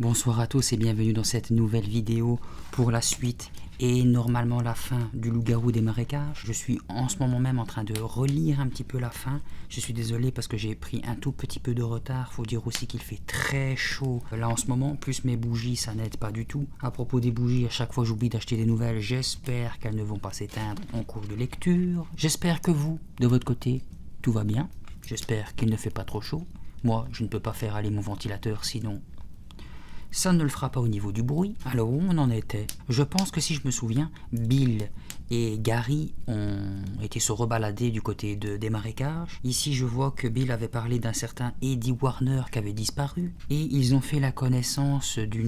Bonsoir à tous et bienvenue dans cette nouvelle vidéo pour la suite et normalement la fin du loup-garou des marécages. Je suis en ce moment même en train de relire un petit peu la fin. Je suis désolé parce que j'ai pris un tout petit peu de retard. Faut dire aussi qu'il fait très chaud là en ce moment. Plus mes bougies, ça n'aide pas du tout. À propos des bougies, à chaque fois j'oublie d'acheter des nouvelles. J'espère qu'elles ne vont pas s'éteindre en cours de lecture. J'espère que vous, de votre côté, tout va bien. J'espère qu'il ne fait pas trop chaud. Moi, je ne peux pas faire aller mon ventilateur sinon... ça ne le fera pas au niveau du bruit. Alors où on en était? Je pense que si je me souviens, Bill et Gary ont été se rebalader du côté des marécages. Ici je vois que Bill avait parlé d'un certain Eddie Warner qui avait disparu. Et ils ont fait la connaissance d'un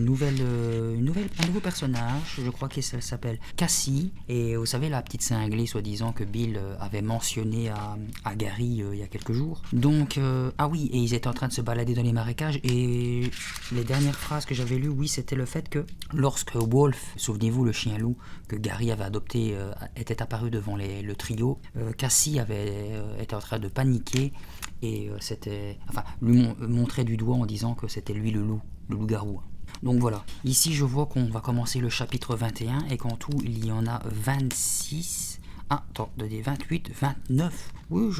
nouveau personnage, je crois qu'elle s'appelle Cassie. Et vous savez la petite cinglée soi-disant que Bill avait mentionné à Gary il y a quelques jours. Donc, ah oui, et ils étaient en train de se balader dans les marécages et les dernières phrases que j'avais lues, oui, c'était le fait que lorsque Wolf, souvenez-vous le chien-loup que Gary avait adopté, était apparu devant le trio, Cassie était en train de paniquer et lui montrait du doigt en disant que c'était lui le loup-garou. Donc voilà, ici je vois qu'on va commencer le chapitre 21 et qu'en tout il y en a 26, 28, 29. Oui,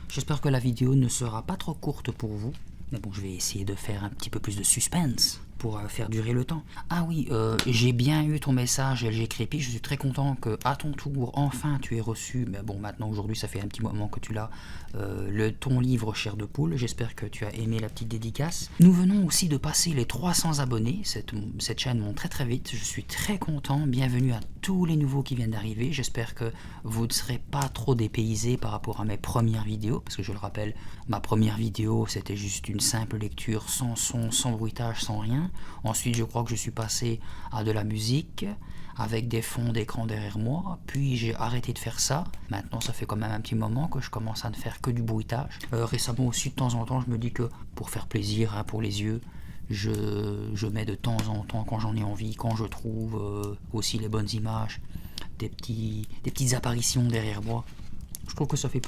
j'espère que la vidéo ne sera pas trop courte pour vous. Mais bon, je vais essayer de faire un petit peu plus de suspense pour faire durer le temps. Ah oui, j'ai bien eu ton message LG Crépi, je suis très content que à ton tour, enfin tu aies reçu, mais bon maintenant aujourd'hui ça fait un petit moment que tu l'as, ton livre Chair de Poule, j'espère que tu as aimé la petite dédicace. Nous venons aussi de passer les 300 abonnés, cette chaîne monte très très vite, je suis très content, bienvenue à tous les nouveaux qui viennent d'arriver, j'espère que vous ne serez pas trop dépaysés par rapport à mes premières vidéos, parce que je le rappelle, ma première vidéo c'était juste une simple lecture sans son, sans bruitage, sans rien. Ensuite je crois que je suis passé à de la musique avec des fonds d'écran derrière moi, puis j'ai arrêté de faire ça. Maintenant ça fait quand même un petit moment que je commence à ne faire que du bruitage. Récemment aussi de temps en temps je me dis que pour faire plaisir pour les yeux, je mets de temps en temps quand j'en ai envie, quand je trouve aussi les bonnes images, des petites apparitions derrière moi. Je trouve que ça fait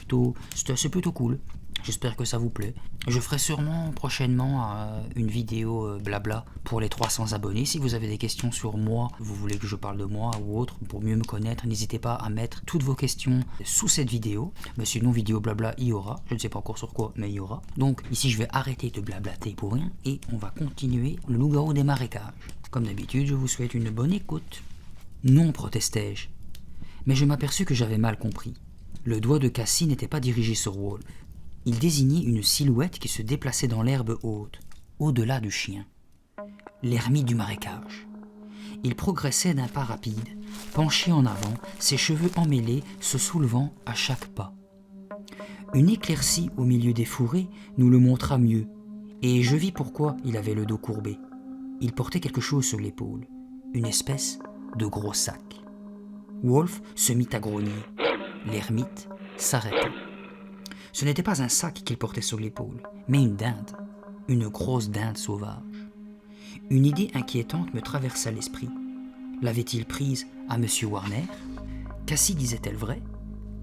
c'est plutôt cool. J'espère que ça vous plaît. Je ferai sûrement prochainement une vidéo blabla pour les 300 abonnés. Si vous avez des questions sur moi, vous voulez que je parle de moi ou autre, pour mieux me connaître, n'hésitez pas à mettre toutes vos questions sous cette vidéo. Mais sinon, vidéo blabla, il y aura. Je ne sais pas encore sur quoi, mais il y aura. Donc ici, je vais arrêter de blablater pour rien et on va continuer le loup-garou des marécages. Comme d'habitude, je vous souhaite une bonne écoute. Non, protestai-je. Mais je m'aperçus que j'avais mal compris. Le doigt de Cassie n'était pas dirigé sur Wolf. Il désignait une silhouette qui se déplaçait dans l'herbe haute, au-delà du chien. L'ermite du marécage. Il progressait d'un pas rapide, penché en avant, ses cheveux emmêlés se soulevant à chaque pas. Une éclaircie au milieu des fourrés nous le montra mieux, et je vis pourquoi il avait le dos courbé. Il portait quelque chose sur l'épaule, une espèce de gros sac. Wolf se mit à grogner. L'ermite s'arrêta. Ce n'était pas un sac qu'il portait sur l'épaule, mais une dinde, une grosse dinde sauvage. Une idée inquiétante me traversa l'esprit. L'avait-il prise à M. Warner? Cassie disait-elle vrai?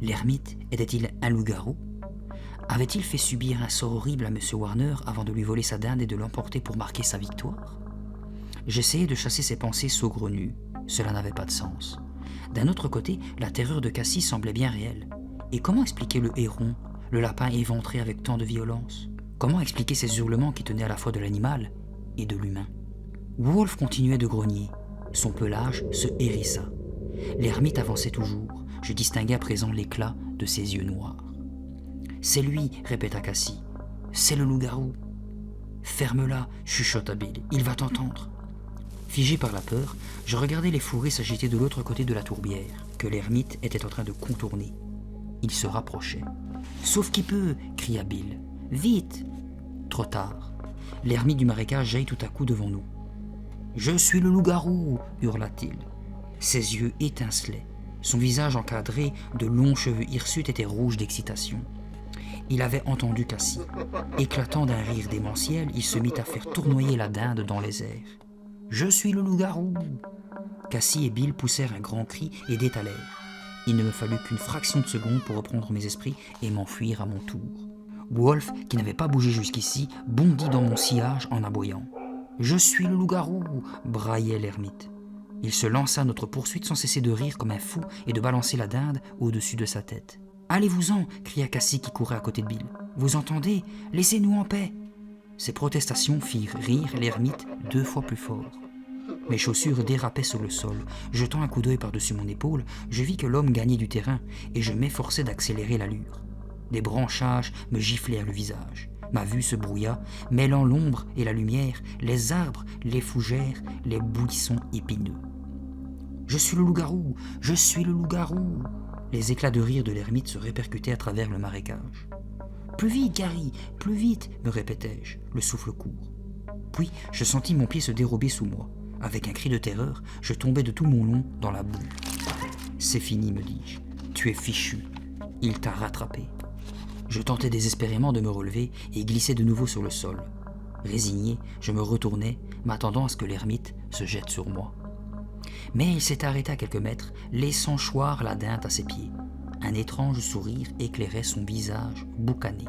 L'ermite était-il un loup-garou? Avait-il fait subir un sort horrible à M. Warner avant de lui voler sa dinde et de l'emporter pour marquer sa victoire? J'essayais de chasser ces pensées saugrenues. Cela n'avait pas de sens. D'un autre côté, la terreur de Cassie semblait bien réelle. Et comment expliquer le héron, le lapin éventré avec tant de violence? Comment expliquer ces hurlements qui tenaient à la fois de l'animal et de l'humain? Wolf continuait de grogner. Son pelage se hérissa. L'ermite avançait toujours. Je distinguais à présent l'éclat de ses yeux noirs. « C'est lui, répéta Cassie. C'est le loup-garou. Ferme-la, chuchota Bill. Il va t'entendre. Figé par la peur, je regardais les fourrés s'agiter de l'autre côté de la tourbière, que l'ermite était en train de contourner. Il se rapprochait. « Sauf qui peut !» cria Bill. « Vite !» Trop tard. L'ermite du marécage jaillit tout à coup devant nous. « Je suis le loup-garou !» hurla-t-il. Ses yeux étincelaient. Son visage encadré de longs cheveux hirsutes était rouge d'excitation. Il avait entendu Cassie. Éclatant d'un rire démentiel, il se mit à faire tournoyer la dinde dans les airs. « Je suis le loup-garou !» Cassie et Bill poussèrent un grand cri et détalèrent. Il ne me fallut qu'une fraction de seconde pour reprendre mes esprits et m'enfuir à mon tour. Wolf, qui n'avait pas bougé jusqu'ici, bondit dans mon sillage en aboyant. Je suis le loup-garou » braillait l'ermite. Il se lança à notre poursuite sans cesser de rire comme un fou et de balancer la dinde au-dessus de sa tête. « Allez-vous-en » cria Cassie qui courait à côté de Bill. « Vous entendez ? Laissez-nous en paix !» Ces protestations firent rire l'ermite 2 fois plus fort. Mes chaussures dérapaient sur le sol. Jetant un coup d'œil par-dessus mon épaule, je vis que l'homme gagnait du terrain et je m'efforçais d'accélérer l'allure. Des branchages me giflèrent le visage. Ma vue se brouilla, mêlant l'ombre et la lumière, les arbres, les fougères, les buissons épineux. « Je suis le loup-garou ! Je suis le loup-garou !» Les éclats de rire de l'ermite se répercutaient à travers le marécage. « Plus vite, Gary, plus vite !» me répétai-je, le souffle court. Puis je sentis mon pied se dérober sous moi. Avec un cri de terreur, je tombai de tout mon long dans la boue. « C'est fini, me dis-je. Tu es fichu. Il t'a rattrapé. » Je tentais désespérément de me relever et glissai de nouveau sur le sol. Résigné, je me retournai, m'attendant à ce que l'ermite se jette sur moi. Mais il s'est arrêté à quelques mètres, laissant choir la dinde à ses pieds. Un étrange sourire éclairait son visage boucané.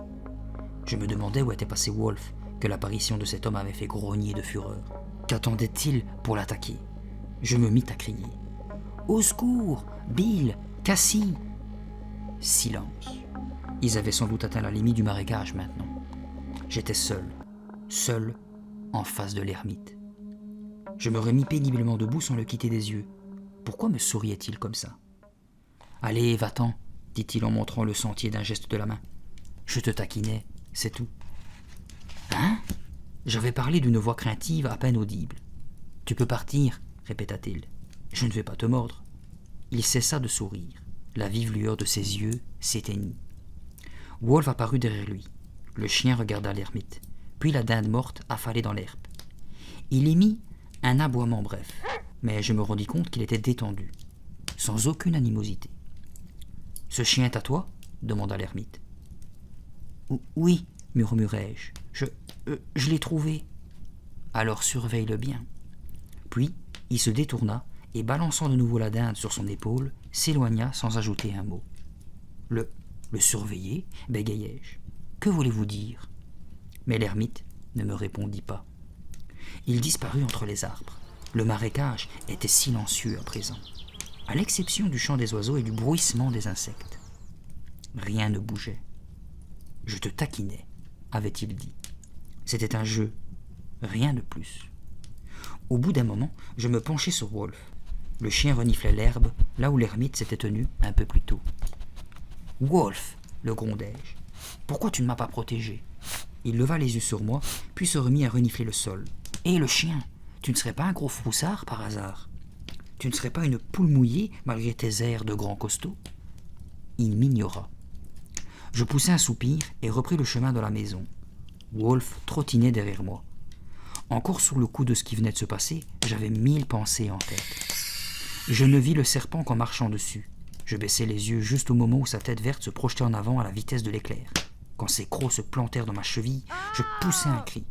Je me demandais où était passé Wolf, que l'apparition de cet homme avait fait grogner de fureur. Qu'attendait-il pour l'attaquer ? Je me mis à crier. « Au secours ! Bill ! Cassie !» Silence. Ils avaient sans doute atteint la limite du marécage maintenant. J'étais seul, en face de l'ermite. Je me remis péniblement debout sans le quitter des yeux. Pourquoi me souriait-il comme ça ? « Allez, va-t'en » dit-il en montrant le sentier d'un geste de la main. « Je te taquinais, c'est tout. »« Hein » J'avais parlé d'une voix craintive à peine audible. « Tu peux partir » répéta-t-il. « Je ne vais pas te mordre. » Il cessa de sourire. La vive lueur de ses yeux s'éteignit. Wolf apparut derrière lui. Le chien regarda l'ermite, puis la dinde morte affalée dans l'herbe. Il émit un aboiement bref, mais je me rendis compte qu'il était détendu, sans aucune animosité. « Ce chien est à toi » demanda l'ermite. « Oui » murmurai-je. Je l'ai trouvé. »« Alors surveille-le bien. » Puis il se détourna et, balançant de nouveau la dinde sur son épaule, s'éloigna sans ajouter un mot. « Le surveiller » bégayai-je. « Que voulez-vous dire » Mais l'ermite ne me répondit pas. Il disparut entre les arbres. Le marécage était silencieux à présent, à l'exception du chant des oiseaux et du bruissement des insectes. Rien ne bougeait. « Je te taquinais » avait-il dit. C'était un jeu, rien de plus. Au bout d'un moment, je me penchai sur Wolf. Le chien reniflait l'herbe, là où l'ermite s'était tenu un peu plus tôt. « Wolf » le grondai-je. « Pourquoi tu ne m'as pas protégé ?» Il leva les yeux sur moi, puis se remit à renifler le sol. « Hé, le chien, tu ne serais pas un gros froussard par hasard ? Tu ne serais pas une poule mouillée malgré tes airs de grand costaud ?» Il m'ignora. Je poussai un soupir et repris le chemin de la maison. Wolf trottinait derrière moi. Encore sur le coup de ce qui venait de se passer, j'avais 1000 pensées en tête. Je ne vis le serpent qu'en marchant dessus. Je baissai les yeux juste au moment où sa tête verte se projetait en avant à la vitesse de l'éclair. Quand ses crocs se plantèrent dans ma cheville, je poussai un cri.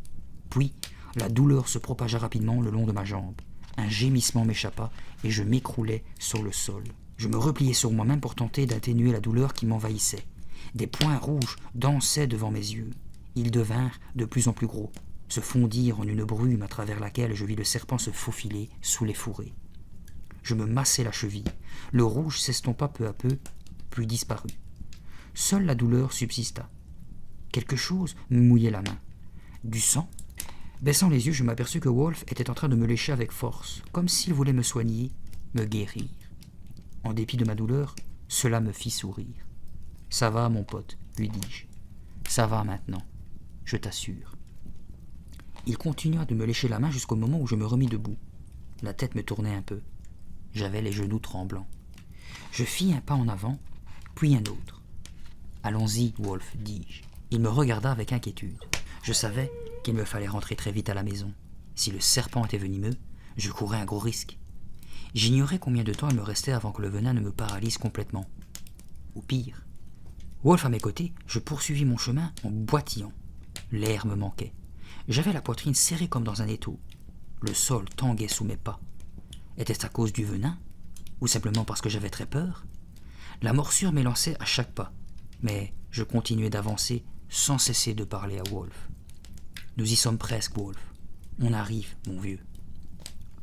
Puis, la douleur se propagea rapidement le long de ma jambe. Un gémissement m'échappa et je m'écroulai sur le sol. Je me repliai sur moi-même pour tenter d'atténuer la douleur qui m'envahissait. Des points rouges dansaient devant mes yeux. Ils devinrent de plus en plus gros, se fondirent en une brume à travers laquelle je vis le serpent se faufiler sous les fourrés. Je me massai la cheville. Le rouge s'estompa peu à peu, puis disparut. Seule la douleur subsista. Quelque chose me mouillait la main. Du sang. Baissant les yeux, je m'aperçus que Wolf était en train de me lécher avec force, comme s'il voulait me soigner, me guérir. En dépit de ma douleur, cela me fit sourire. « Ça va, mon pote, lui dis-je. Ça va maintenant, je t'assure. » Il continua de me lécher la main jusqu'au moment où je me remis debout. La tête me tournait un peu. J'avais les genoux tremblants. Je fis un pas en avant, puis un autre. « Allons-y, Wolf, dis-je. » Il me regarda avec inquiétude. Je savais qu'il me fallait rentrer très vite à la maison. Si le serpent était venimeux, je courais un gros risque. J'ignorais combien de temps il me restait avant que le venin ne me paralyse complètement. Ou pire. Wolf à mes côtés, je poursuivis mon chemin en boitillant. L'air me manquait. J'avais la poitrine serrée comme dans un étau. Le sol tanguait sous mes pas. Était-ce à cause du venin? Ou simplement parce que j'avais très peur? La morsure m'élançait à chaque pas, mais je continuais d'avancer sans cesser de parler à Wolf. « Nous y sommes presque, Wolf. On arrive, mon vieux.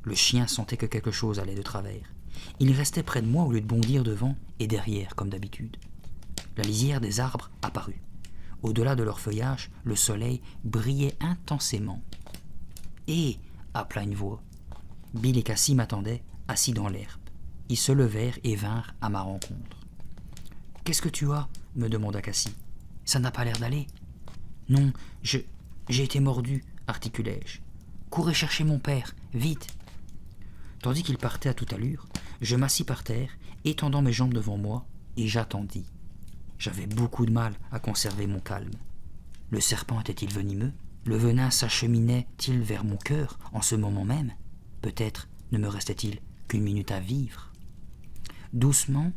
Le chien sentait que quelque chose allait de travers. Il restait près de moi au lieu de bondir devant et derrière, comme d'habitude. La lisière des arbres apparut. Au-delà de leur feuillage, le soleil brillait intensément. « Hé !» appela une voix. Bill et Cassie m'attendaient, assis dans l'herbe. Ils se levèrent et vinrent à ma rencontre. « Qu'est-ce que tu as ?» me demanda Cassie. « Ça n'a pas l'air d'aller. »« Non, j'ai été mordu, » articulai-je. « Courez chercher mon père, vite !» Tandis qu'il partait à toute allure, je m'assis par terre, étendant mes jambes devant moi, et j'attendis. J'avais beaucoup de mal à conserver mon calme. Le serpent était-il venimeux? Le venin s'acheminait-il vers mon cœur en ce moment même? Peut-être ne me restait-il qu'une minute à vivre. Doucement,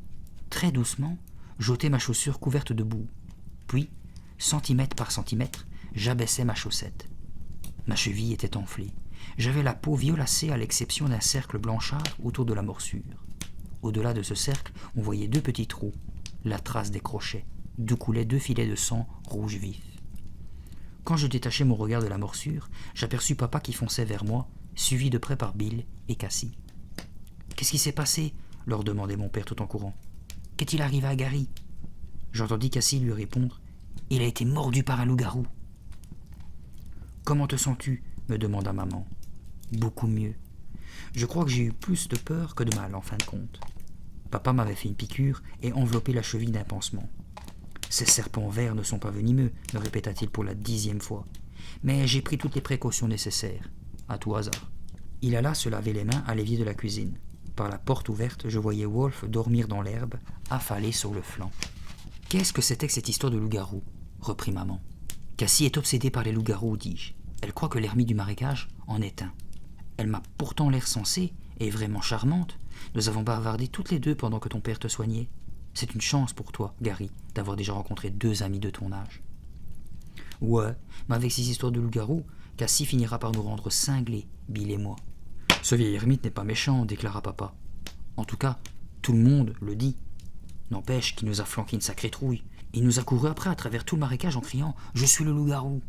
très doucement, j'ôtai ma chaussure couverte de boue. Puis, centimètre par centimètre, j'abaissai ma chaussette. Ma cheville était enflée. J'avais la peau violacée à l'exception d'un cercle blanchâtre autour de la morsure. Au-delà de ce cercle, on voyait 2 petits trous, la trace des crochets, d'où coulaient 2 filets de sang rouge vif. Quand je détachai mon regard de la morsure, j'aperçus papa qui fonçait vers moi, suivi de près par Bill et Cassie. « Qu'est-ce qui s'est passé ?» leur demandait mon père tout en courant. « Qu'est-il arrivé à Gary ?» J'entendis Cassie lui répondre. « Il a été mordu par un loup-garou. »« Comment te sens-tu » me demanda maman. « Beaucoup mieux. Je crois que j'ai eu plus de peur que de mal en fin de compte. Papa m'avait fait une piqûre et enveloppé la cheville d'un pansement. Ces serpents verts ne sont pas venimeux, me répéta-t-il pour la 10e fois. Mais j'ai pris toutes les précautions nécessaires, à tout hasard. Il alla se laver les mains à l'évier de la cuisine. Par la porte ouverte, je voyais Wolf dormir dans l'herbe, affalé sur le flanc. « Qu'est-ce que c'était que cette histoire de loup-garou » reprit maman. « Cassie est obsédée par les loups-garous, dis-je. Elle croit que l'ermite du marécage en est un. Elle m'a pourtant l'air sensée et vraiment charmante. Nous avons bavardé toutes les 2 pendant que ton père te soignait. C'est une chance pour toi, Gary, d'avoir déjà rencontré 2 amis de ton âge. » « Ouais, mais avec ces histoires de loup-garou, Cassie finira par nous rendre cinglés, Bill et moi. »« Ce vieil ermite n'est pas méchant, » déclara papa. « En tout cas, tout le monde le dit. N'empêche qu'il nous a flanqué une sacrée trouille. Il nous a couru après à travers tout le marécage en criant « Je suis le loup-garou !»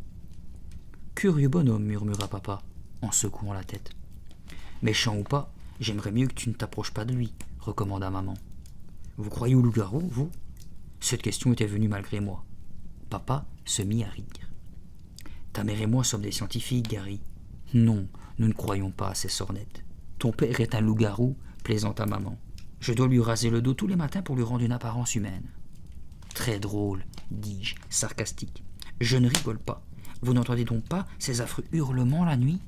Curieux bonhomme, murmura papa, en secouant la tête. « Méchant ou pas, j'aimerais mieux que tu ne t'approches pas de lui, » recommanda maman. « Vous croyez au loup-garou, vous ?» Cette question était venue malgré moi. Papa se mit à rire. « Ta mère et moi sommes des scientifiques, Gary. Non, nous ne croyons pas à ces sornettes. Ton père est un loup-garou, plaisanta maman. Je dois lui raser le dos tous les matins pour lui rendre une apparence humaine. » Très drôle, dis-je, sarcastique. Je ne rigole pas. Vous n'entendez donc pas ces affreux hurlements la nuit ?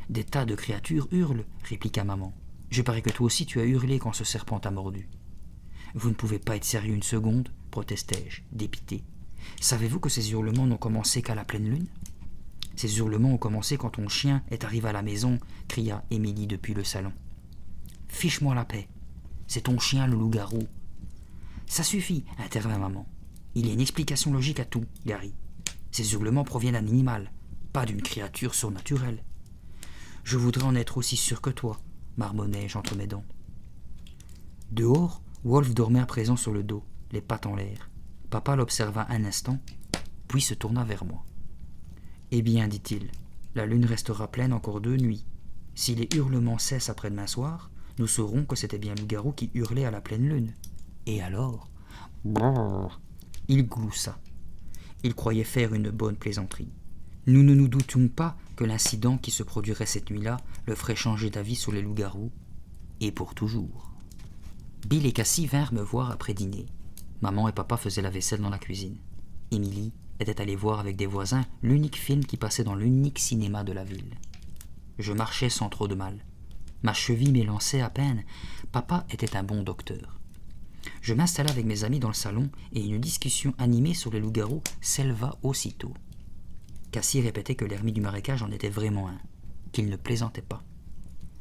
Des tas de créatures hurlent, répliqua maman. Je parie que toi aussi tu as hurlé quand ce serpent t'a mordu. Vous ne pouvez pas être sérieux une seconde, protestai-je, dépité. Savez-vous que ces hurlements n'ont commencé qu'à la pleine lune ? Ces hurlements ont commencé quand ton chien est arrivé à la maison, cria Émilie depuis le salon. Fiche-moi la paix. C'est ton chien, le loup-garou. Ça suffit, intervint maman. Il y a une explication logique à tout, Gary. Ces hurlements proviennent d'un animal, pas d'une créature surnaturelle. Je voudrais en être aussi sûr que toi, marmonnai-je entre mes dents. Dehors, Wolf dormait à présent sur le dos, les pattes en l'air. Papa l'observa un instant, puis se tourna vers moi. « Eh bien, dit-il, la lune restera pleine encore 2 nuits. Si les hurlements cessent après-demain soir, nous saurons que c'était bien le loup-garou qui hurlait à la pleine lune. Et alors... » Brrr. Il gloussa. Il croyait faire une bonne plaisanterie. Nous ne nous doutions pas que l'incident qui se produirait cette nuit-là le ferait changer d'avis sur les loups-garous, et pour toujours. Bill et Cassie vinrent me voir après dîner. Maman et papa faisaient la vaisselle dans la cuisine. Émilie était allée voir avec des voisins l'unique film qui passait dans l'unique cinéma de la ville. Je marchais sans trop de mal. Ma cheville m'élançait à peine. Papa était un bon docteur. Je m'installa avec mes amis dans le salon et une discussion animée sur les loups-garous s'éleva aussitôt. Cassie répétait que l'ermite du marécage en était vraiment un, qu'il ne plaisantait pas.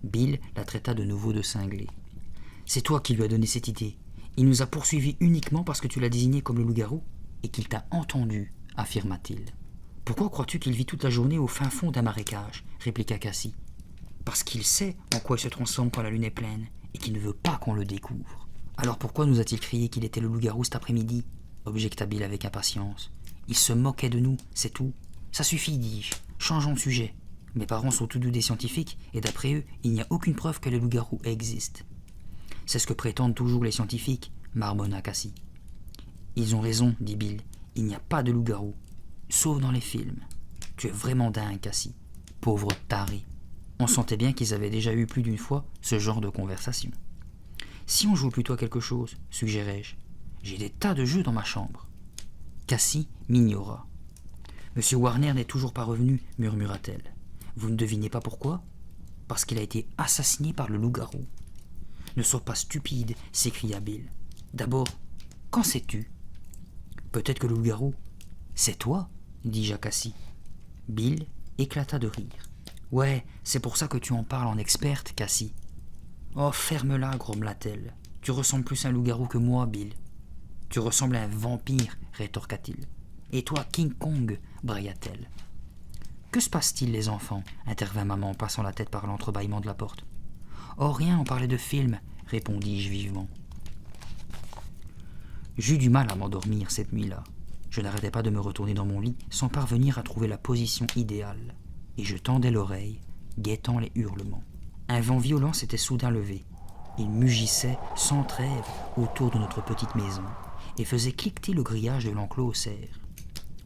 Bill la traita de nouveau de cinglée. « C'est toi qui lui as donné cette idée. Il nous a poursuivis uniquement parce que tu l'as désigné comme le loup-garou et qu'il t'a entendu, affirma-t-il. « Pourquoi crois-tu qu'il vit toute la journée au fin fond d'un marécage ?» répliqua Cassie. « Parce qu'il sait en quoi il se transforme quand la lune est pleine et qu'il ne veut pas qu'on le découvre. »« Alors pourquoi nous a-t-il crié qu'il était le loup-garou cet après-midi ?» objecta Bill avec impatience. « Il se moquait de nous, c'est tout. Ça suffit, dis-je. Changeons de sujet. Mes parents sont tous deux des scientifiques, et d'après eux, il n'y a aucune preuve que les loups-garous existent. C'est ce que prétendent toujours les scientifiques, marmonna Cassie. Ils ont raison, dit Bill. Il n'y a pas de loup-garou, sauf dans les films. Tu es vraiment dingue, Cassie. Pauvre taré. On sentait bien qu'ils avaient déjà eu plus d'une fois ce genre de conversation. Si on joue plutôt à quelque chose, suggérai-je. J'ai des tas de jeux dans ma chambre. Cassie m'ignora. Monsieur Warner n'est toujours pas revenu, murmura-t-elle. Vous ne devinez pas pourquoi? Parce qu'il a été assassiné par le loup-garou. Ne sois pas stupide, s'écria Bill. D'abord, qu'en sais-tu? Peut-être que le loup-garou, c'est toi, dis-je à Cassie. Bill éclata de rire. Ouais, c'est pour ça que tu en parles en experte, Cassie. Oh, ferme-la, grommela-t-elle. Tu ressembles plus à un loup-garou que moi, Bill. Tu ressembles à un vampire, rétorqua-t-il. Et toi, King Kong, brailla-t-elle. Que se passe-t-il, les enfants? Intervint maman en passant la tête par l'entrebâillement de la porte. Oh, rien, on parlait de film, répondis-je vivement. J'eus du mal à m'endormir cette nuit-là. Je n'arrêtais pas de me retourner dans mon lit sans parvenir à trouver la position idéale. Et je tendais l'oreille, guettant les hurlements. Un vent violent s'était soudain levé. Il mugissait sans trêve autour de notre petite maison et faisait cliqueter le grillage de l'enclos aux cerfs.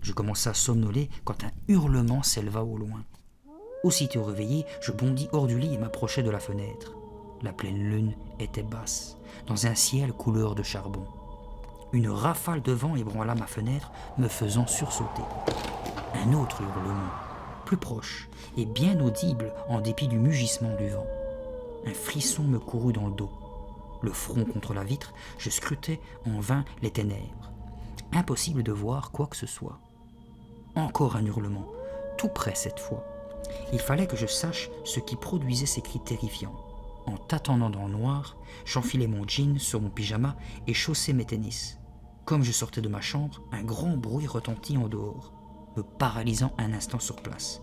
Je commençai à somnoler quand un hurlement s'éleva au loin. Aussitôt réveillé, je bondis hors du lit et m'approchai de la fenêtre. La pleine lune était basse, dans un ciel couleur de charbon. Une rafale de vent ébranla ma fenêtre, me faisant sursauter. Un autre hurlement, plus proche et bien audible en dépit du mugissement du vent. Un frisson me courut dans le dos. Le front contre la vitre, je scrutais en vain les ténèbres. Impossible de voir quoi que ce soit. Encore un hurlement, tout près cette fois. Il fallait que je sache ce qui produisait ces cris terrifiants. En tâtonnant dans le noir, j'enfilai mon jean sur mon pyjama et chaussai mes tennis. Comme je sortais de ma chambre, un grand bruit retentit en dehors, me paralysant un instant sur place.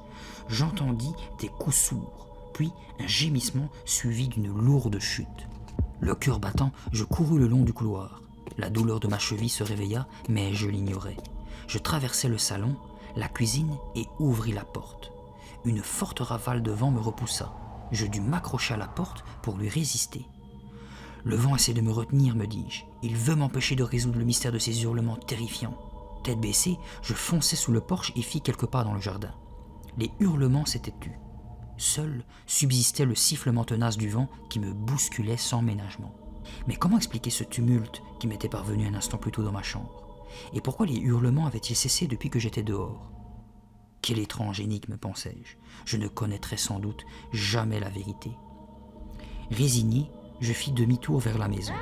J'entendis des coups sourds, puis un gémissement suivi d'une lourde chute. Le cœur battant, je courus le long du couloir. La douleur de ma cheville se réveilla, mais je l'ignorais. Je traversai le salon, la cuisine et ouvris la porte. Une forte rafale de vent me repoussa. Je dus m'accrocher à la porte pour lui résister. Le vent essaie de me retenir, me dis-je. Il veut m'empêcher de résoudre le mystère de ces hurlements terrifiants. Tête baissée, je fonçai sous le porche et fis quelques pas dans le jardin. Les hurlements s'étaient tus. Seul subsistait le sifflement tenace du vent qui me bousculait sans ménagement. Mais comment expliquer ce tumulte qui m'était parvenu un instant plus tôt dans ma chambre? Et pourquoi les hurlements avaient-ils cessé depuis que j'étais dehors? Quelle étrange énigme, pensai-je. Je ne connaîtrai sans doute jamais la vérité. Résigné, je fis demi-tour vers la maison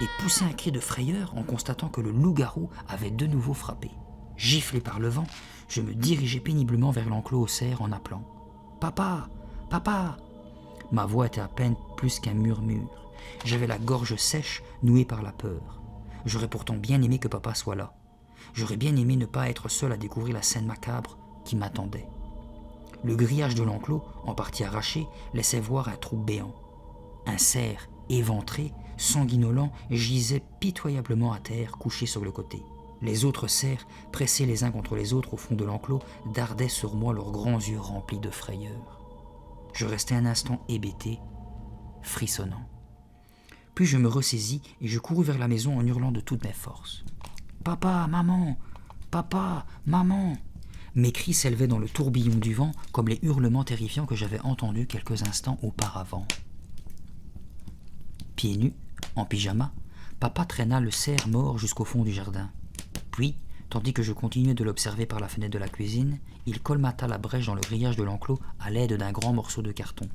et poussai un cri de frayeur en constatant que le loup-garou avait de nouveau frappé. Giflé par le vent, je me dirigeai péniblement vers l'enclos aux cerfs en appelant « Papa! Papa !» Ma voix était à peine plus qu'un murmure. J'avais la gorge sèche, nouée par la peur. J'aurais pourtant bien aimé que papa soit là. J'aurais bien aimé ne pas être seul à découvrir la scène macabre qui m'attendait. Le grillage de l'enclos, en partie arraché, laissait voir un trou béant. Un cerf, éventré, sanguinolent, gisait pitoyablement à terre, couché sur le côté. Les autres cerfs, pressés les uns contre les autres au fond de l'enclos, dardaient sur moi leurs grands yeux remplis de frayeur. Je restai un instant hébété, frissonnant. Puis je me ressaisis et je courus vers la maison en hurlant de toutes mes forces. « Papa, maman! Papa, maman !» Mes cris s'élevaient dans le tourbillon du vent comme les hurlements terrifiants que j'avais entendus quelques instants auparavant. Pieds nus, en pyjama, papa traîna le cerf mort jusqu'au fond du jardin. Puis, tandis que je continuais de l'observer par la fenêtre de la cuisine, il colmata la brèche dans le grillage de l'enclos à l'aide d'un grand morceau de carton.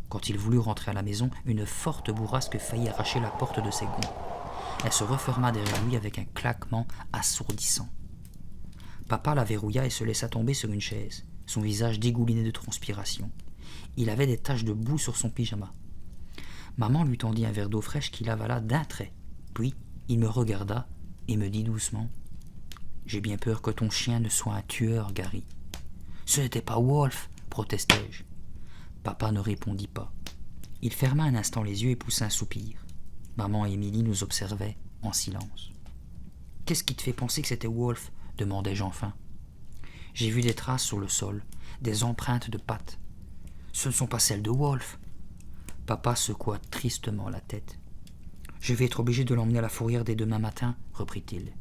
Quand il voulut rentrer à la maison, une forte bourrasque faillit arracher la porte de ses gonds. Elle se referma derrière lui avec un claquement assourdissant. Papa la verrouilla et se laissa tomber sur une chaise, son visage dégouliné de transpiration. Il avait des taches de boue sur son pyjama. Maman lui tendit un verre d'eau fraîche qu'il avala d'un trait. Puis, il me regarda et me dit doucement « J'ai bien peur que ton chien ne soit un tueur, Gary. »« Ce n'était pas Wolf, protestai-je. » Papa ne répondit pas. Il ferma un instant les yeux et poussa un soupir. Maman et Émilie nous observaient en silence. « Qu'est-ce qui te fait penser que c'était Wolf ?» demandai-je enfin. J'ai vu des traces sur le sol, des empreintes de pattes, Ce ne sont pas celles de Wolf. Papa secoua tristement la tête. Je vais être obligé de l'emmener à la fourrière dès demain matin, reprit-il.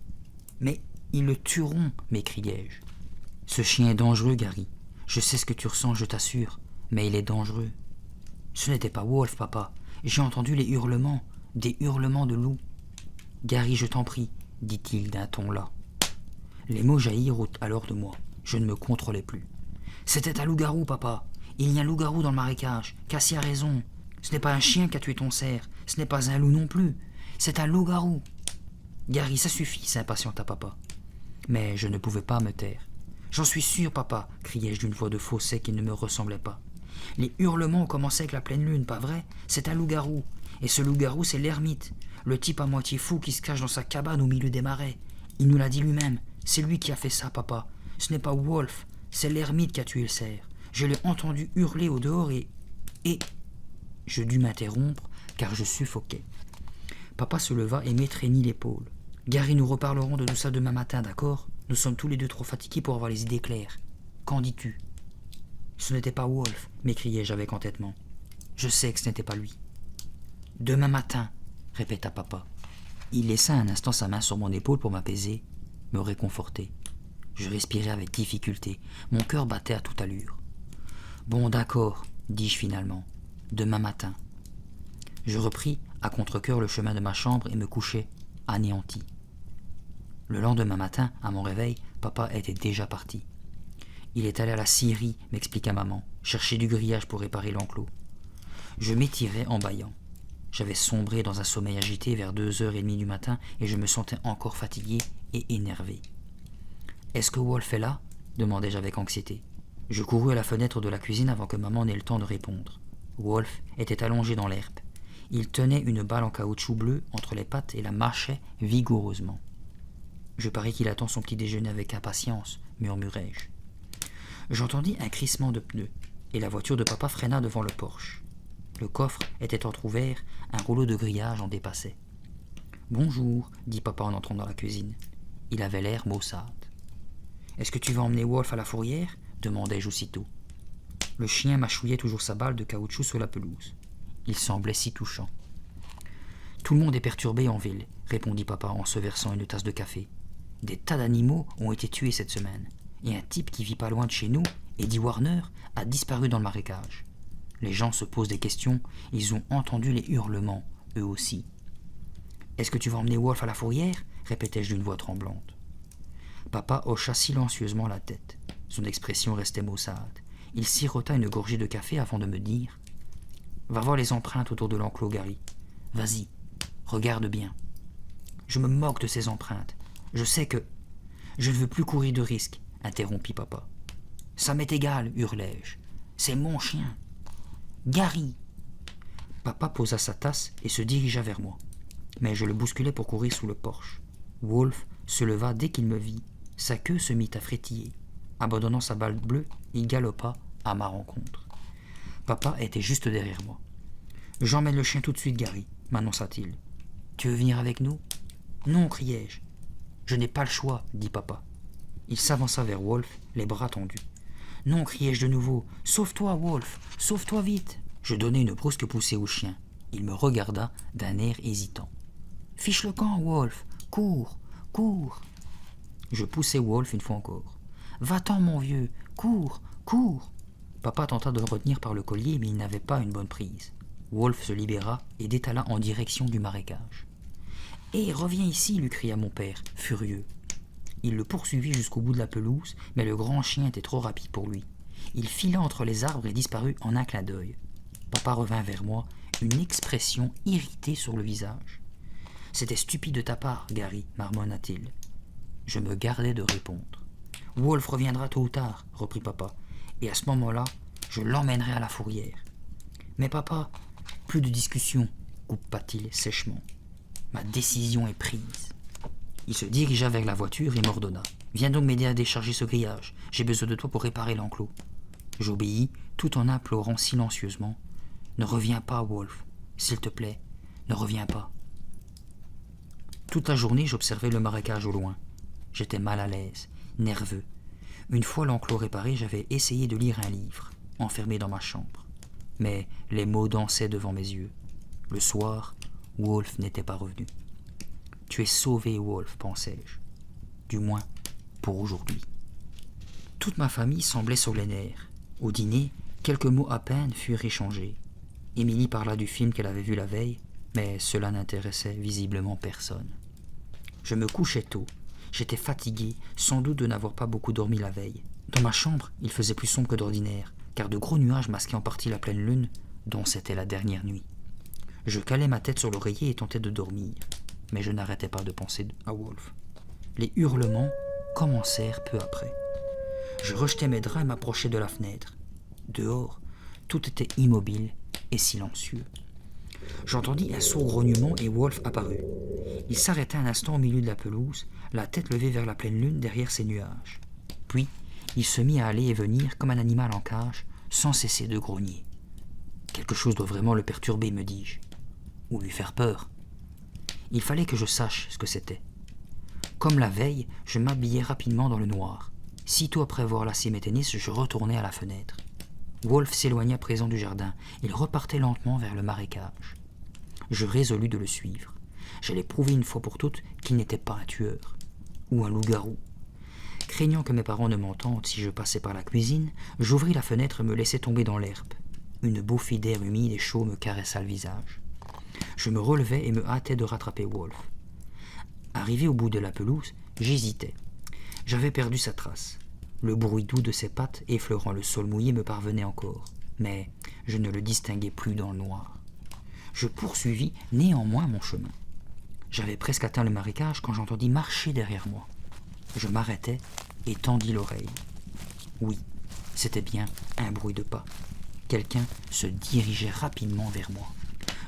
Mais ils le tueront, m'écriai-je. Ce chien est dangereux, Gary. Je sais ce que tu ressens, je t'assure, mais il est dangereux. Ce n'était pas Wolf, papa. J'ai entendu les hurlements, des hurlements de loup. Gary, je t'en prie, dit-il d'un ton las. Les mots jaillirent alors de moi. Je ne me contrôlais plus. C'était un loup-garou, papa. Il y a un loup-garou dans le marécage. Cassie a raison. Ce n'est pas un chien qui a tué ton cerf. Ce n'est pas un loup non plus. C'est un loup-garou. Gary, ça suffit, s'impatienta papa. Mais je ne pouvais pas me taire. J'en suis sûr, papa, criai-je d'une voix de fausset qui ne me ressemblait pas. Les hurlements ont commencé avec la pleine lune, pas vrai? C'est un loup-garou. Et ce loup-garou, c'est l'ermite, le type à moitié fou qui se cache dans sa cabane au milieu des marais. Il nous l'a dit lui-même. C'est lui qui a fait ça, papa. Ce n'est pas Wolf, c'est l'ermite qui a tué le cerf. Je l'ai entendu hurler au dehors et... Je dus m'interrompre, car je suffoquais. Papa se leva et m'étreignit l'épaule. Gary, nous reparlerons de tout ça demain matin, d'accord? Nous sommes tous les deux trop fatigués pour avoir les idées claires. Qu'en dis-tu? Ce n'était pas Wolf, m'écriai-je avec entêtement. Je sais que ce n'était pas lui. Demain matin, répéta papa. Il laissa un instant sa main sur mon épaule pour m'apaiser, me réconforter. Je respirais avec difficulté. Mon cœur battait à toute allure. Bon, d'accord, dis-je finalement. Demain matin. Je repris à contre-cœur le chemin de ma chambre et me couchai, anéanti. Le lendemain matin, à mon réveil, papa était déjà parti. Il est allé à la scierie, m'expliqua maman, chercher du grillage pour réparer l'enclos. Je m'étirai en bâillant. J'avais sombré dans un sommeil agité vers 2h30 du matin et je me sentais encore fatigué et énervé. « Est-ce que Wolf est là ?» demandai-je avec anxiété. Je courus à la fenêtre de la cuisine avant que maman n'ait le temps de répondre. Wolf était allongé dans l'herbe. Il tenait une balle en caoutchouc bleu entre les pattes et la mâchait vigoureusement. « Je parie qu'il attend son petit déjeuner avec impatience, murmurai-je. J'entendis un crissement de pneus, et la voiture de papa freina devant le porche. Le coffre était entrouvert, un rouleau de grillage en dépassait. « Bonjour, dit papa en entrant dans la cuisine. Il avait l'air maussade. « Est-ce que tu vas emmener Wolf à la fourrière ?» demandai-je aussitôt. Le chien mâchouillait toujours sa balle de caoutchouc sur la pelouse. Il semblait si touchant. « Tout le monde est perturbé en ville, répondit papa en se versant une tasse de café. Des tas d'animaux ont été tués cette semaine, et un type qui vit pas loin de chez nous, Eddie Warner, a disparu dans le marécage. Les gens se posent des questions, ils ont entendu les hurlements, eux aussi. « Est-ce que tu vas emmener Wolf à la fourrière ?» répétai-je d'une voix tremblante. Papa hocha silencieusement la tête. Son expression restait maussade. Il sirota une gorgée de café avant de me dire « Va voir les empreintes autour de l'enclos, Gary. Vas-y, regarde bien. » Je me moque de ces empreintes. Je sais que... Je ne veux plus courir de risques, interrompit papa. Ça m'est égal, hurlai-je. C'est mon chien. Gary. Papa posa sa tasse et se dirigea vers moi. Mais je le bousculai pour courir sous le porche. Wolf se leva dès qu'il me vit. Sa queue se mit à frétiller. Abandonnant sa balle bleue, il galopa à ma rencontre. Papa était juste derrière moi. « J'emmène le chien tout de suite, Gary, m'annonça-t-il. « Tu veux venir avec nous ?»« Non, criai-je. »« Je n'ai pas le choix, dit papa. » Il s'avança vers Wolf, les bras tendus. « Non, criai-je de nouveau. Sauve-toi, Wolf. Sauve-toi vite. » Je donnai une brusque poussée au chien. Il me regarda d'un air hésitant. « Fiche le camp, Wolf. Cours, cours. » Je poussai Wolf une fois encore. « Va-t'en, mon vieux. Cours, cours. » Papa tenta de le retenir par le collier, mais il n'avait pas une bonne prise. Wolf se libéra et détala en direction du marécage. « Hé, reviens ici !» lui cria mon père, furieux. Il le poursuivit jusqu'au bout de la pelouse, mais le grand chien était trop rapide pour lui. Il fila entre les arbres et disparut en un clin d'œil. Papa revint vers moi, une expression irritée sur le visage. « C'était stupide de ta part, Gary, marmonna-t-il. » Je me gardai de répondre. « Wolf reviendra tôt ou tard, reprit papa, et à ce moment-là, je l'emmènerai à la fourrière. »« Mais papa, plus de discussion, coupa-t-il sèchement. Ma décision est prise. » Il se dirigea vers la voiture et m'ordonna. « Viens donc m'aider à décharger ce grillage. J'ai besoin de toi pour réparer l'enclos. » J'obéis, tout en implorant silencieusement. « Ne reviens pas, Wolf. S'il te plaît, ne reviens pas. » Toute la journée, j'observais le marécage au loin. J'étais mal à l'aise, nerveux. Une fois l'enclos réparé, j'avais essayé de lire un livre, enfermé dans ma chambre. mais les mots dansaient devant mes yeux. Le soir, Wolf n'était pas revenu. « Tu es sauvé, Wolf, pensais-je. Du moins, pour aujourd'hui. » Toute ma famille semblait sur les nerfs. Au dîner, quelques mots à peine furent échangés. Émilie parla du film qu'elle avait vu la veille, mais cela n'intéressait visiblement personne. Je me couchais tôt. J'étais fatigué, sans doute de n'avoir pas beaucoup dormi la veille. Dans ma chambre, il faisait plus sombre que d'ordinaire, car de gros nuages masquaient en partie la pleine lune, dont c'était la dernière nuit. Je calais ma tête sur l'oreiller et tentais de dormir, mais je n'arrêtais pas de penser à Wolf. Les hurlements commencèrent peu après. Je rejetai mes draps et m'approchai de la fenêtre. Dehors, tout était immobile et silencieux. J'entendis un sourd grognement et Wolf apparut. Il s'arrêta un instant au milieu de la pelouse, la tête levée vers la pleine lune derrière ses nuages. Puis, il se mit à aller et venir comme un animal en cage, sans cesser de grogner. Quelque chose doit vraiment le perturber, me dis-je. Ou lui faire peur. Il fallait que je sache ce que c'était. Comme la veille, je m'habillai rapidement dans le noir. Sitôt après avoir lassé mes tennis, je retournai à la fenêtre. Wolf s'éloigna à présent du jardin. Il repartait lentement vers le marécage. Je résolus de le suivre. J'allais prouver une fois pour toutes qu'il n'était pas un tueur. Ou un loup-garou. Craignant que mes parents ne m'entendent si je passais par la cuisine, j'ouvris la fenêtre et me laissai tomber dans l'herbe. Une bouffée d'air humide et chaud me caressa le visage. Je me relevai et me hâtai de rattraper Wolf. Arrivé au bout de la pelouse, j'hésitais. J'avais perdu sa trace. Le bruit doux de ses pattes effleurant le sol mouillé me parvenait encore, mais je ne le distinguais plus dans le noir. Je poursuivis néanmoins mon chemin. J'avais presque atteint le marécage quand j'entendis marcher derrière moi. Je m'arrêtai et tendis l'oreille. Oui, c'était bien un bruit de pas. Quelqu'un se dirigeait rapidement vers moi.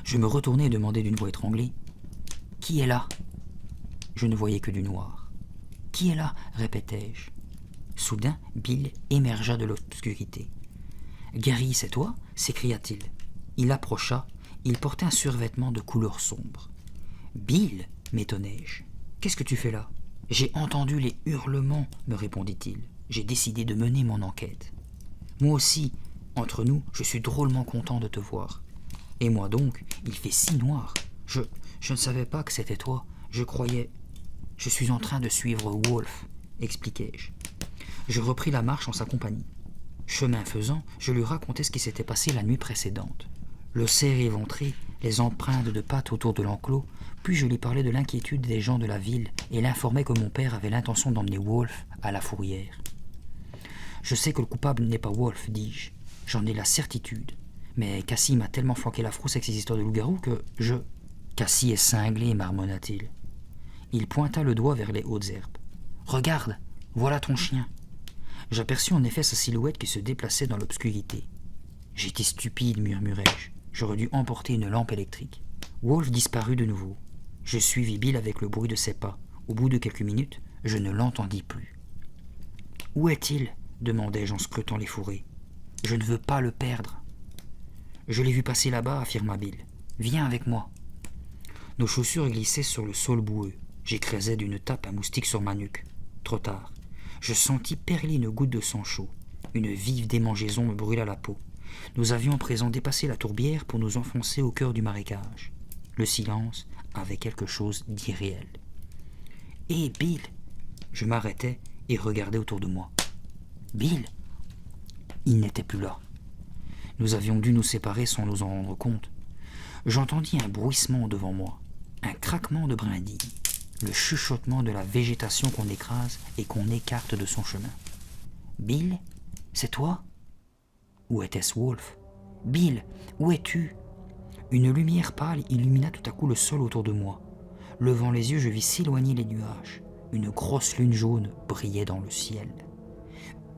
Je me retournai et demandai d'une voix étranglée « Qui est là ?» Je ne voyais que du noir. « Qui est là ?» répétai-je. Soudain, Bill émergea de l'obscurité. « Gary, c'est toi ?» s'écria-t-il. Il approcha, il portait un survêtement de couleur sombre. « Bill ?» m'étonnai-je. « Qu'est-ce que tu fais là ?»« J'ai entendu les hurlements, » me répondit-il. « J'ai décidé de mener mon enquête. »« Moi aussi, entre nous, je suis drôlement content de te voir. »« Et moi donc, il fait si noir. Je ne savais pas que c'était toi. Je croyais... »« Je suis en train de suivre Wolf, » expliquai-je. Je repris la marche en sa compagnie. Chemin faisant, je lui racontai ce qui s'était passé la nuit précédente. Le cerf éventré, les empreintes de pattes autour de l'enclos, puis je lui parlais de l'inquiétude des gens de la ville et l'informai que mon père avait l'intention d'emmener Wolf à la fourrière. Je sais que le coupable n'est pas Wolf, dis-je. J'en ai la certitude. Mais Cassie m'a tellement flanqué la frousse avec ses histoires de loup-garou que je... Cassie est cinglé, marmonna-t-il. Il pointa le doigt vers les hautes herbes. « Regarde, voilà ton chien. » J'aperçus en effet sa silhouette qui se déplaçait dans l'obscurité. « J'étais stupide, murmurai-je. J'aurais dû emporter une lampe électrique. » Wolf disparut de nouveau. Je suivis Bill avec le bruit de ses pas. Au bout de quelques minutes, je ne l'entendis plus. « Où est-il » demandai-je en scrutant les fourrés. « Je ne veux pas le perdre. »« Je l'ai vu passer là-bas, affirma Bill. Viens avec moi. » Nos chaussures glissaient sur le sol boueux. J'écrasais d'une tape un moustique sur ma nuque. Trop tard. Je sentis perler une goutte de sang chaud. Une vive démangeaison me brûla la peau. Nous avions à présent dépassé la tourbière pour nous enfoncer au cœur du marécage. Le silence avait quelque chose d'irréel. « Hé, Bill !» Je m'arrêtai et regardai autour de moi. « Bill !» Il n'était plus là. Nous avions dû nous séparer sans nous en rendre compte. J'entendis un bruissement devant moi, un craquement de brindilles, le chuchotement de la végétation qu'on écrase et qu'on écarte de son chemin. « Bill, c'est toi ?» Où était-ce Wolf ? « Bill, où es-tu » Une lumière pâle illumina tout à coup le sol autour de moi. Levant les yeux, je vis s'éloigner les nuages. Une grosse lune jaune brillait dans le ciel.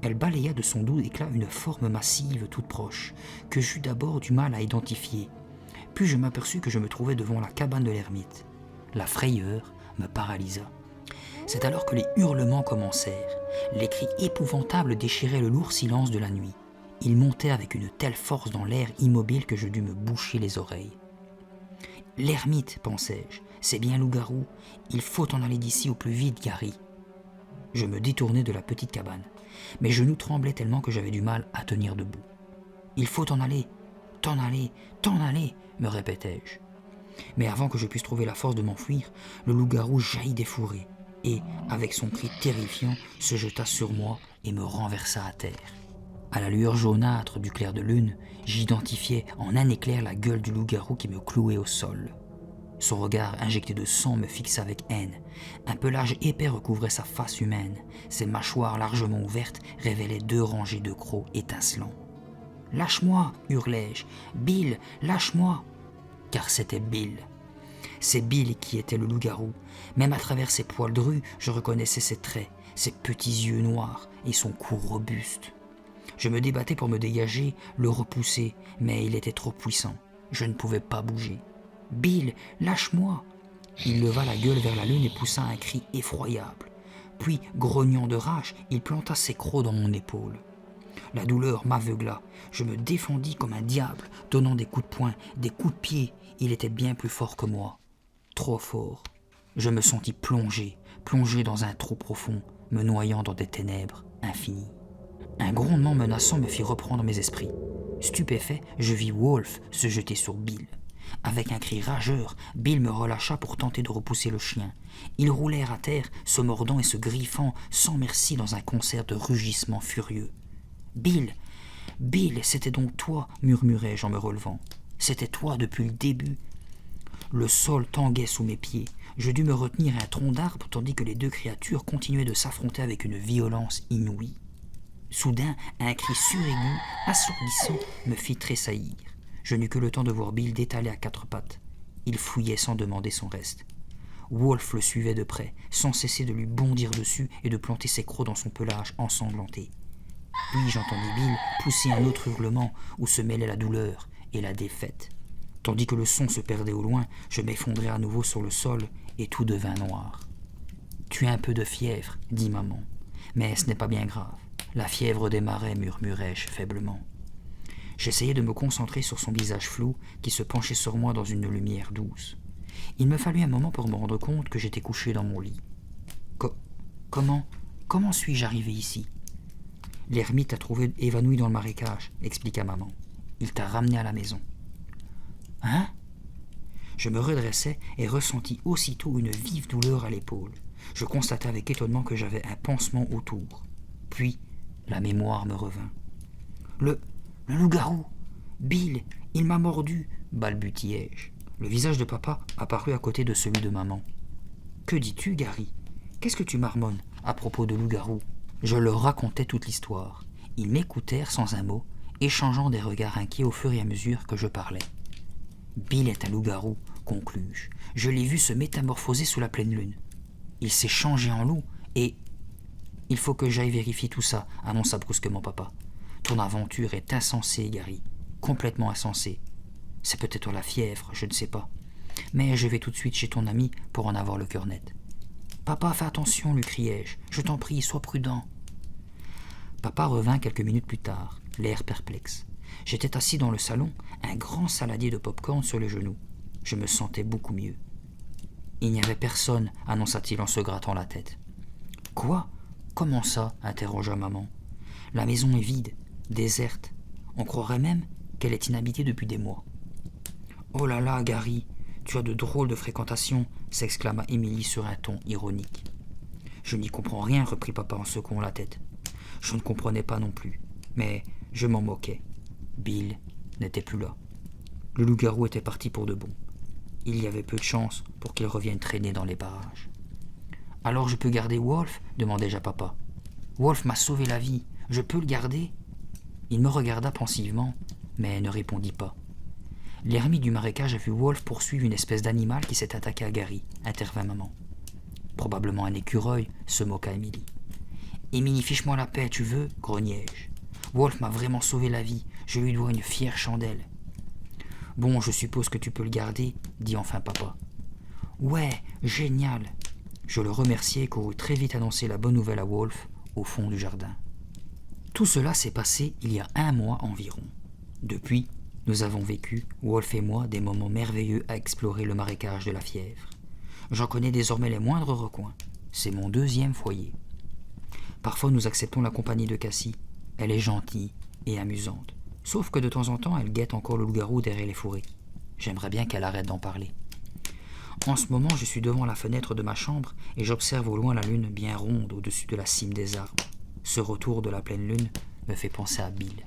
Elle balaya de son doux éclat une forme massive toute proche, que j'eus d'abord du mal à identifier. Puis je m'aperçus que je me trouvais devant la cabane de l'ermite. La frayeur me paralysa. C'est alors que les hurlements commencèrent. Les cris épouvantables déchiraient le lourd silence de la nuit. Ils montaient avec une telle force dans l'air immobile que je dus me boucher les oreilles. « L'ermite, pensai-je, c'est bien loup-garou. Il faut en aller d'ici au plus vite, Gary. » Je me détournai de la petite cabane. Mes genoux tremblaient tellement que j'avais du mal à tenir debout. « Il faut en aller. t'en aller, me répétai-je. Mais avant que je puisse trouver la force de m'enfuir, le loup-garou jaillit des fourrés et, avec son cri terrifiant, se jeta sur moi et me renversa à terre. À la lueur jaunâtre du clair de lune, j'identifiai en un éclair la gueule du loup-garou qui me clouait au sol. Son regard injecté de sang me fixa avec haine. Un pelage épais recouvrait sa face humaine. Ses mâchoires largement ouvertes révélaient 2 rangées de crocs étincelants. « Lâche-moi » hurlai-je. « Bill, lâche-moi » Car c'était Bill. C'est Bill qui était le loup-garou. Même à travers ses poils drus, je reconnaissais ses traits, ses petits yeux noirs et son cou robuste. Je me débattais pour me dégager, le repousser, mais il était trop puissant. Je ne pouvais pas bouger. « Bill, lâche-moi » Il leva la gueule vers la lune et poussa un cri effroyable. Puis, grognant de rage, il planta ses crocs dans mon épaule. La douleur m'aveugla. Je me défendis comme un diable, donnant des coups de poing, des coups de pied. Il était bien plus fort que moi. Trop fort. Je me sentis plongé dans un trou profond, me noyant dans des ténèbres infinies. Un grondement menaçant me fit reprendre mes esprits. Stupéfait, je vis Wolf se jeter sur Bill. Avec un cri rageur, Bill me relâcha pour tenter de repousser le chien. Ils roulèrent à terre, se mordant et se griffant sans merci dans un concert de rugissements furieux. « Bill, c'était donc toi » murmurai-je en me relevant. « C'était toi depuis le début. » Le sol tanguait sous mes pieds. Je dus me retenir à un tronc d'arbre tandis que les 2 créatures continuaient de s'affronter avec une violence inouïe. Soudain, un cri suraigu, assourdissant, me fit tressaillir. Je n'eus que le temps de voir Bill détaler à 4 pattes. Il fouillait sans demander son reste. Wolf le suivait de près, sans cesser de lui bondir dessus et de planter ses crocs dans son pelage ensanglanté. Puis j'entendis Bill pousser un autre hurlement où se mêlaient la douleur et la défaite. Tandis que le son se perdait au loin, je m'effondrai à nouveau sur le sol et tout devint noir. « Tu as un peu de fièvre, » dit maman. « Mais ce n'est pas bien grave. La fièvre des marais, murmurai-je faiblement. » J'essayais de me concentrer sur son visage flou qui se penchait sur moi dans une lumière douce. Il me fallut un moment pour me rendre compte que j'étais couché dans mon lit. Comment suis-je arrivé ici ? L'ermite t'a trouvé évanoui dans le marécage, expliqua maman. Il t'a ramené à la maison. Hein ? Je me redressai et ressentis aussitôt une vive douleur à l'épaule. Je constatai avec étonnement que j'avais un pansement autour. Puis, la mémoire me revint. Le loup-garou ! Bill, il m'a mordu » balbutiai-je. Le visage de papa apparut à côté de celui de maman. « Que dis-tu, Gary ? Qu'est-ce que tu marmonnes à propos de loup-garou » Je leur racontais toute l'histoire. Ils m'écoutèrent sans un mot, échangeant des regards inquiets au fur et à mesure que je parlais. « Bill est un loup-garou, » conclus-je. « Je l'ai vu se métamorphoser sous la pleine lune. Il s'est changé en loup et... »« Il faut que j'aille vérifier tout ça, » annonça brusquement papa. « Ton aventure est insensée, Gary. Complètement insensée. C'est peut-être la fièvre, je ne sais pas. Mais je vais tout de suite chez ton ami pour en avoir le cœur net. »« Papa, fais attention, lui criai-je. Je t'en prie, sois prudent. » Papa revint quelques minutes plus tard, l'air perplexe. J'étais assis dans le salon, un grand saladier de pop-corn sur les genoux. Je me sentais beaucoup mieux. « Il n'y avait personne, » annonça-t-il en se grattant la tête. « Quoi ? Comment ça ?» interrogea maman. « La maison est vide, déserte. On croirait même qu'elle est inhabitée depuis des mois. »« Oh là là, Gary, tu as de drôles de fréquentations !» s'exclama Émilie sur un ton ironique. « Je n'y comprends rien, » reprit papa en secouant la tête. Je ne comprenais pas non plus, mais je m'en moquais. Bill n'était plus là. Le loup-garou était parti pour de bon. Il y avait peu de chance pour qu'il revienne traîner dans les parages. « Alors je peux garder Wolf ?» demandai-je à papa. « Wolf m'a sauvé la vie. Je peux le garder ?» Il me regarda pensivement, mais ne répondit pas. L'ermite du marécage a vu Wolf poursuivre une espèce d'animal qui s'est attaqué à Gary, intervint maman. Probablement un écureuil, se moqua Émilie. « Émilie, fiche-moi la paix, tu veux ?» grognai-je. « Wolf m'a vraiment sauvé la vie. Je lui dois une fière chandelle. »« Bon, je suppose que tu peux le garder, » dit enfin papa. « Ouais, génial !» Je le remerciai et courus très vite annoncer la bonne nouvelle à Wolf, au fond du jardin. Tout cela s'est passé il y a 1 mois environ. Depuis, nous avons vécu, Wolf et moi, des moments merveilleux à explorer le marécage de la fièvre. J'en connais désormais les moindres recoins. C'est mon 2e foyer. Parfois, nous acceptons la compagnie de Cassie. Elle est gentille et amusante. Sauf que de temps en temps, elle guette encore le loup-garou derrière les fourrés. J'aimerais bien qu'elle arrête d'en parler. En ce moment, je suis devant la fenêtre de ma chambre et j'observe au loin la lune bien ronde au-dessus de la cime des arbres. Ce retour de la pleine lune me fait penser à Bill.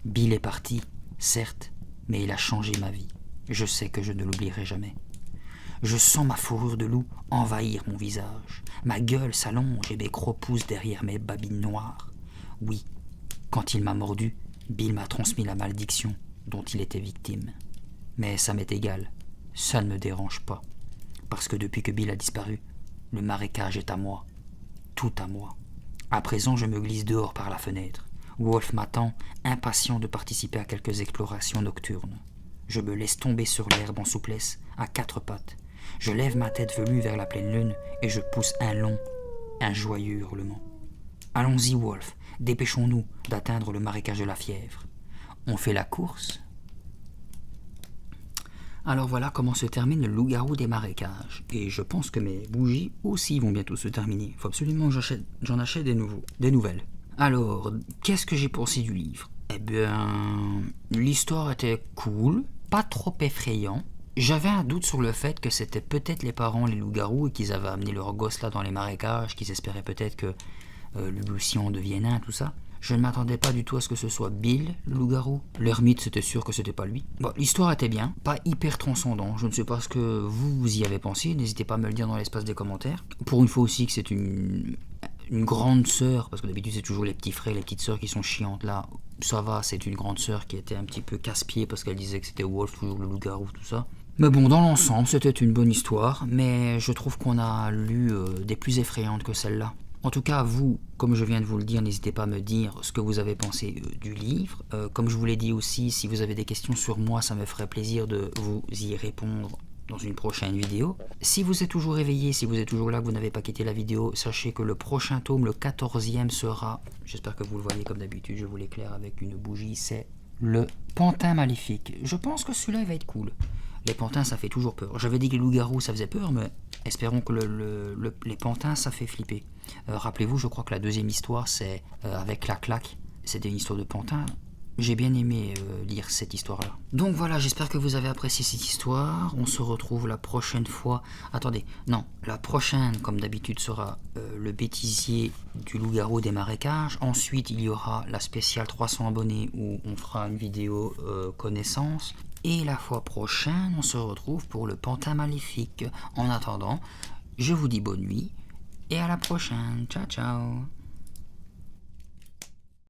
Bill est parti, certes, mais il a changé ma vie. Je sais que je ne l'oublierai jamais. Je sens ma fourrure de loup envahir mon visage. Ma gueule s'allonge et mes crocs poussent derrière mes babines noires. Oui, quand il m'a mordu, Bill m'a transmis la malédiction dont il était victime. Mais ça m'est égal, ça ne me dérange pas. Parce que depuis que Bill a disparu, le marécage est à moi, tout à moi. À présent, je me glisse dehors par la fenêtre. Wolf m'attend, impatient de participer à quelques explorations nocturnes. Je me laisse tomber sur l'herbe en souplesse, à quatre pattes. Je lève ma tête velue vers la pleine lune et je pousse un long, un joyeux hurlement. Allons-y, Wolf, dépêchons-nous d'atteindre le marécage de la fièvre. On fait la course ? Alors voilà comment se termine le loup-garou des marécages. Et je pense que mes bougies aussi vont bientôt se terminer. Il faut absolument que j'en achète des nouvelles. Alors, qu'est-ce que j'ai pensé du livre ? Eh bien, l'histoire était cool, pas trop effrayant. J'avais un doute sur le fait que c'était peut-être les parents, les loups-garous, et qu'ils avaient amené leur gosse là dans les marécages, qu'ils espéraient peut-être que Lucien en devienne un, tout ça. Je ne m'attendais pas du tout à ce que ce soit Bill, le loup-garou. L'ermite, c'était sûr que c'était pas lui. Bon, l'histoire était bien, pas hyper transcendant. Je ne sais pas ce que vous y avez pensé, n'hésitez pas à me le dire dans l'espace des commentaires. Pour une fois aussi que c'est une grande sœur, parce que d'habitude c'est toujours les petits frères, les petites sœurs qui sont chiantes. Là, ça va, c'est une grande sœur qui était un petit peu casse-pied parce qu'elle disait que c'était Wolf, toujours le loup-garou, tout ça. Mais bon, dans l'ensemble, c'était une bonne histoire, mais je trouve qu'on a lu des plus effrayantes que celle-là. En tout cas, vous, comme je viens de vous le dire, n'hésitez pas à me dire ce que vous avez pensé du livre. Comme je vous l'ai dit aussi, si vous avez des questions sur moi, ça me ferait plaisir de vous y répondre dans une prochaine vidéo. Si vous êtes toujours éveillé, si vous êtes toujours là, que vous n'avez pas quitté la vidéo, sachez que le prochain tome, le 14e, sera, j'espère que vous le voyez comme d'habitude, je vous l'éclaire avec une bougie, c'est le Pantin Maléfique. Je pense que celui-là, il va être cool. Les pantins, ça fait toujours peur. J'avais dit que les loups-garous, ça faisait peur, mais espérons que les pantins, ça fait flipper. Rappelez-vous, je crois que la deuxième histoire, c'est avec la claque. C'était une histoire de pantin. J'ai bien aimé lire cette histoire-là. Donc voilà, j'espère que vous avez apprécié cette histoire. On se retrouve la prochaine fois. Attendez, non, la prochaine, comme d'habitude, sera le bêtisier du loup-garou des marécages. Ensuite, il y aura la spéciale 300 abonnés où on fera une vidéo connaissance. Et la fois prochaine, on se retrouve pour le Pantin Maléfique. En attendant, je vous dis bonne nuit et à la prochaine. Ciao, ciao.